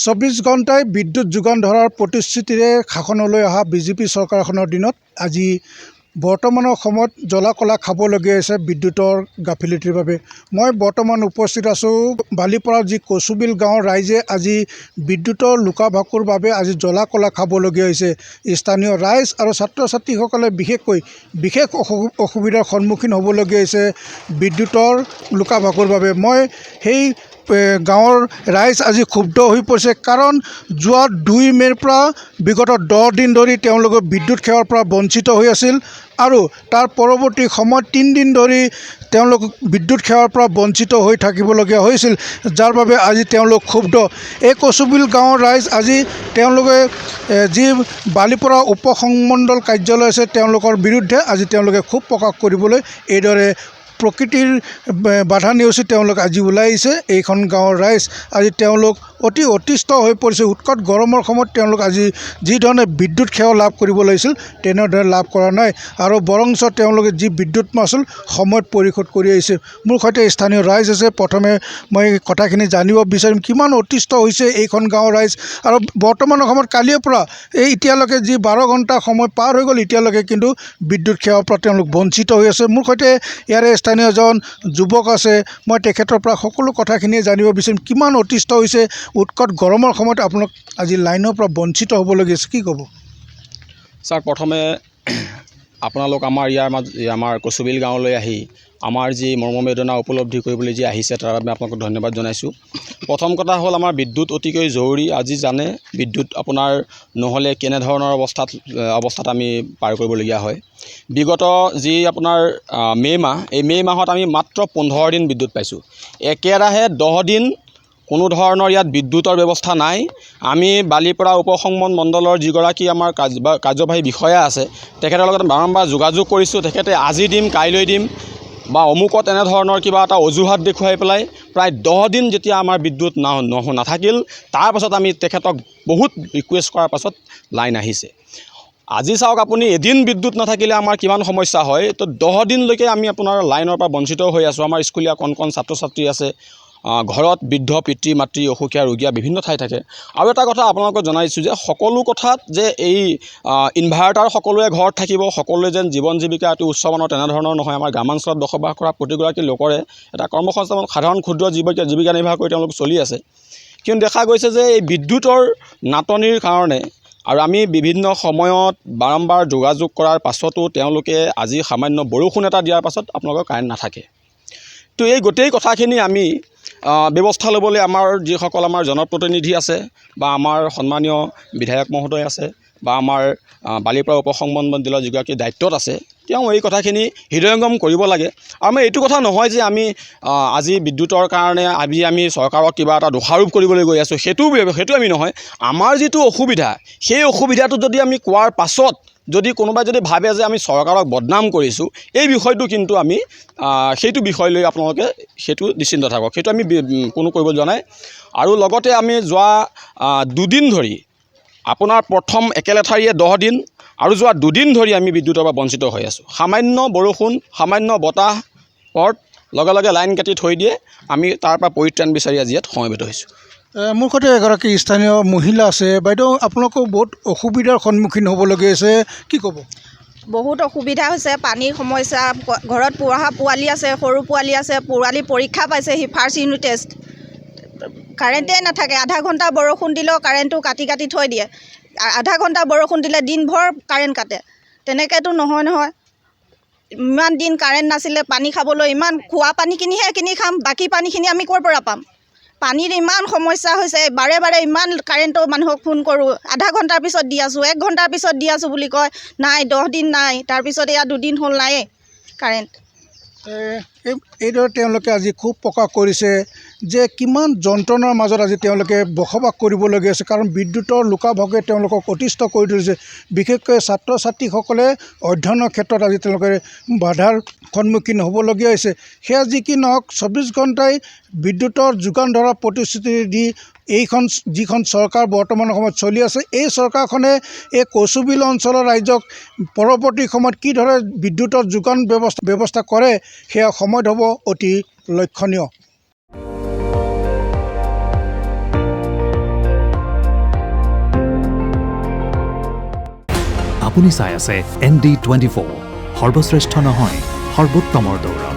24 ঘণ্টাই বিদ্যুৎ যোগান ধৰাৰ প্ৰতিশ্ৰুতিৰে শাসনলৈ অহা বিজেপি চৰকাৰখনৰ দিনত আজি বৰ্তমানৰ সময়ত জ্বলা-কলা খাবলগীয়া হৈছে বিদ্যুতৰ গাফিলতিৰ বাবে। মই বৰ্তমান উপস্থিত আছোঁ বালিপৰাৰ যি কচুবিল গাঁৱৰ ৰাইজে আজি বিদ্যুতৰ লুকা-ভাকুৰ বাবে আজি জ্বলা-কলা খাবলগীয়া হৈছে। স্থানীয় ৰাইজ আৰু ছাত্ৰ ছাত্ৰীসকলে বিশেষ অসুবিধাৰ সন্মুখীন হ'বলগীয়া হৈছে বিদ্যুতৰ লুকা-ভাকুৰ বাবে। মই সেই গাঁৱৰ ৰাইজ আজি ক্ষুব্ধ হৈ পৰিছে, কাৰণ যোৱা 2 মে'ৰ পৰা বিগত 10 দিন ধৰি তেওঁলোকে বিদ্যুৎ সেৱাৰ পৰা বঞ্চিত হৈ আছিল আৰু তাৰ পৰৱৰ্তী সময়ত 3 দিন ধৰি তেওঁলোক বিদ্যুৎ সেৱাৰ পৰা বঞ্চিত হৈ থাকিবলগীয়া হৈছিল, যাৰ বাবে আজি তেওঁলোক ক্ষুব্ধ। এই কচুবিল গাঁৱৰ ৰাইজ আজি তেওঁলোকে যি বালিপৰা উপ সংমণ্ডল কাৰ্যালয় আছে তেওঁলোকৰ বিৰুদ্ধে আজি তেওঁলোকে ক্ষোভ প্ৰকাশ কৰিবলৈ এইদৰে প্ৰকৃতিৰ বাধা নেওচি তেওঁলোক আজি ওলাই আহিছে। এইখন গাঁৱৰ ৰাইজ আজি তেওঁলোক অতি অতিষ্ঠ হৈ পৰিছে। উৎকট গৰমৰ সময়ত তেওঁলোক আজি যিধৰণে বিদ্যুৎ সেৱা লাভ কৰিব লাগিছিল তেনেদৰে লাভ কৰা নাই আৰু বৰঞ্চ তেওঁলোকে যি বিদ্যুৎ মাচুল সময়ত পৰিশোধ কৰি আহিছে। মোৰ সৈতে স্থানীয় ৰাইজ আছে। প্ৰথমে মই কথাখিনি জানিব বিচাৰিম কিমান অতিষ্ঠ হৈছে এইখন গাঁৱৰ ৰাইজ আৰু বৰ্তমানৰ সময়ত কালিৰ পৰা এতিয়ালৈকে যি 12 ঘণ্টা সময় পাৰ হৈ গ'ল, এতিয়ালৈকে কিন্তু বিদ্যুৎ সেৱাৰ পৰা তেওঁলোক বঞ্চিত হৈ আছে। মোৰ সৈতে ইয়াৰে স্থানীয় এজন যুৱক আছে, মই তেখেতৰ পৰা সকলো কথাখিনিয়ে জানিব বিচাৰিম কিমান অতিষ্ঠ হৈছে। উৎকট গৰমৰ সময়ত আপোনালোক আজি লাইনৰ পৰা বঞ্চিত হ'বলগীয়া আছে, কি ক'ব? ছাৰ, প্ৰথমে আপোনালোক আমাৰ কচুবিল গাঁৱলৈ আহি আমাৰ যি মৰ্মবেদনা উপলব্ধি কৰিবলৈ যি আহিছে তাৰ বাবে আপোনালোকক ধন্যবাদ জনাইছোঁ। প্ৰথম কথা হ'ল আমাৰ বিদ্যুৎ অতিকৈ জৰুৰী। আজি জানে বিদ্যুৎ আপোনাৰ নহ'লে কেনেধৰণৰ অৱস্থাত আমি পাৰ কৰিবলগীয়া হয়। বিগত যি আপোনাৰ মে' মাহ, এই মে' মাহত আমি মাত্ৰ 15 দিন বিদ্যুৎ পাইছোঁ। একেৰাহে 10 দিন কোনো ধৰণৰ ইয়াত বিদ্যুতৰ ব্যৱস্থা নাই। আমি বালিপৰা উপসংমণ্ডলৰ যিগৰাকী আমাৰ কাৰ্যবাহী বিষয়া আছে তেখেতৰ লগত বাৰম্বাৰ যোগাযোগ কৰিছোঁ। তেখেতে আজি দিম, কাইলৈ দিম বা অমুকত এনেধৰণৰ কিবা এটা অজুহাত দেখুৱাই পেলাই প্ৰায় 10 দিন যেতিয়া আমাৰ বিদ্যুৎ নাথাকিল, তাৰপাছত আমি তেখেতক বহুত ৰিকুৱেষ্ট কৰাৰ পাছত লাইন আহিছে। আজি চাওক আপুনি, এদিন বিদ্যুৎ নাথাকিলে আমাৰ কিমান সমস্যা হয়, তো 10 দিনলৈকে আমি আপোনাৰ লাইনৰ পৰা বঞ্চিত হৈ আছোঁ। আমাৰ স্কুলীয়া কণ ছাত্ৰ ছাত্ৰী আছে, ঘৰত বৃদ্ধ পিতৃ মাতৃ, অসুখীয়া ৰোগীয়া বিভিন্ন ঠাই থাকে। আৰু এটা কথা আপোনালোকক জনাইছোঁ যে সকলো কথাত যে এই ইনভাৰ্টাৰ সকলোৱে ঘৰত থাকিব, সকলোৱে যেন জীৱন জীৱিকা অতি উচ্চমানৰ তেনেধৰণৰ নহয়। আমাৰ গ্ৰামাঞ্চলত বসবাস কৰা প্ৰতিগৰাকী লোকৰে এটা কৰ্মসংস্থাপন, সাধাৰণ ক্ষুদ্ৰ জীৱিকা নিৰ্বাহ কৰি তেওঁলোক চলি আছে। কিন্তু দেখা গৈছে যে এই বিদ্যুতৰ নাটনিৰ কাৰণে আৰু আমি বিভিন্ন সময়ত বাৰম্বাৰ যোগাযোগ কৰাৰ পাছতো তেওঁলোকে আজি সামান্য বৰষুণ এটা দিয়াৰ পাছত আপোনালোকৰ কাৰেণ্ট নাথাকে। তো এই গোটেই কথাখিনি আমি ব্যৱস্থা ল'বলৈ আমাৰ যিসকল আমাৰ জনপ্ৰতিনিধি আছে বা আমাৰ সন্মানীয় বিধায়ক মহোদয় আছে বা আমাৰ বালিপৰা উপসংমণ্ডলৰ যিগৰাকী দায়িত্বত আছে, তেওঁ এই কথাখিনি হৃদয়ংগম কৰিব লাগে। আৰু আমাৰ এইটো কথা নহয় যে আমি আজি বিদ্যুতৰ কাৰণে আমি চৰকাৰক কিবা এটা দোষাৰোপ কৰিবলৈ গৈ আছোঁ, সেইটো আমি নহয়। আমাৰ যিটো অসুবিধা, সেই অসুবিধাটো যদি আমি কোৱাৰ পাছত যদি কোনোবাই যদি ভাবে যে আমি চৰকাৰক বদনাম কৰিছোঁ, এই বিষয়টো কিন্তু আমি সেইটো বিষয় লৈ আপোনালোকে সেইটো নিশ্চিন্ত থাকক, সেইটো আমি কোনো কৰিব যোৱা নাই। আৰু লগতে আমি যোৱা 2 দিন ধৰি আপোনাৰ প্ৰথম একেলেঠাৰিয়ে 10 দিন আৰু যোৱা 2 দিন ধৰি আমি বিদ্যুতৰ পৰা বঞ্চিত হৈ আছোঁ। সামান্য বৰষুণ, সামান্য বতাহ পৰত লগে লগে লাইন কাটি থৈ দিয়ে, আমি তাৰ পৰা পৰিত্ৰাণ বিচাৰি আজি ইয়াত সমবেত হৈছোঁ। মোৰ সৈতে এগৰাকী স্থানীয় মহিলা আছে। বাইদেউ, আপোনালোকেও বহুত অসুবিধাৰ সন্মুখীন হ'বলগীয়া হৈছে, কি ক'ব? বহুত অসুবিধা হৈছে, পানীৰ সমস্যা, ঘৰত পঢ়া পোৱালি আছে, সৰু পোৱালি আছে, পোৱালি পৰীক্ষা পাইছেহি, ফাৰ্ষ্ট ইউনিট টেষ্ট। কাৰেণ্টেই নাথাকে, আধা ঘণ্টা বৰষুণ দিলেও কাৰেণ্টটো কাটি থৈ দিয়ে। আধা ঘণ্টা বৰষুণ দিলে দিনভৰ কাৰেণ্ট কাটে। তেনেকৈতো নহয়। ইমান দিন কাৰেণ্ট নাছিলে, পানী খাবলৈ ইমান, খোৱা পানীখিনিহে কিনি খাম, বাকী পানীখিনি আমি ক'ৰ পৰা পাম? পানীৰ ইমান সমস্যা হৈছে, বাৰে বাৰে ইমান কাৰেণ্টৰ মানুহক ফোন কৰোঁ, আধা ঘণ্টাৰ পিছত দি আছোঁ, 1 ঘণ্টাৰ পিছত দি আছোঁ বুলি কয়, নাই 10 দিন নাই, তাৰপিছত এয়া 2 দিন হ'ল নায়েই কাৰেণ্ট। এইদৰে তেওঁলোকে আজি ক্ষোভ প্ৰকাশ কৰিছে যে কিমান যন্ত্ৰণাৰ মাজত আজি তেওঁলোকে বসবাস কৰিবলগীয়া আছে, কাৰণ বিদ্যুতৰ লুকা-ভাকুৰে তেওঁলোকক অতিষ্ঠ কৰি তুলিছে। বিশেষকৈ ছাত্ৰ ছাত্ৰীসকলে অধ্যয়নৰ ক্ষেত্ৰত আজি তেওঁলোকে বাধাৰ সন্মুখীন হ'বলগীয়া হৈছে। সেয়া যি কি নহওক, 24 ঘণ্টাই বিদ্যুতৰ যোগান ধৰাৰ প্ৰতিশ্ৰুতি দি যিখন চৰকাৰ বৰ্তমানৰ সময়ত চলি আছে, এই চৰকাৰখনে এই কচুবিল অঞ্চলৰ ৰাইজক পৰৱৰ্তী সময়ত কি ধৰণে বিদ্যুতৰ যোগান ব্যৱস্থা কৰে সেয়া সময়ত হ'ব অতি লক্ষণীয়। আপুনি চাই আছে ND24 সৰ্বশ্ৰেষ্ঠ নহয় সৰ্বোত্তমৰ দৌৰত।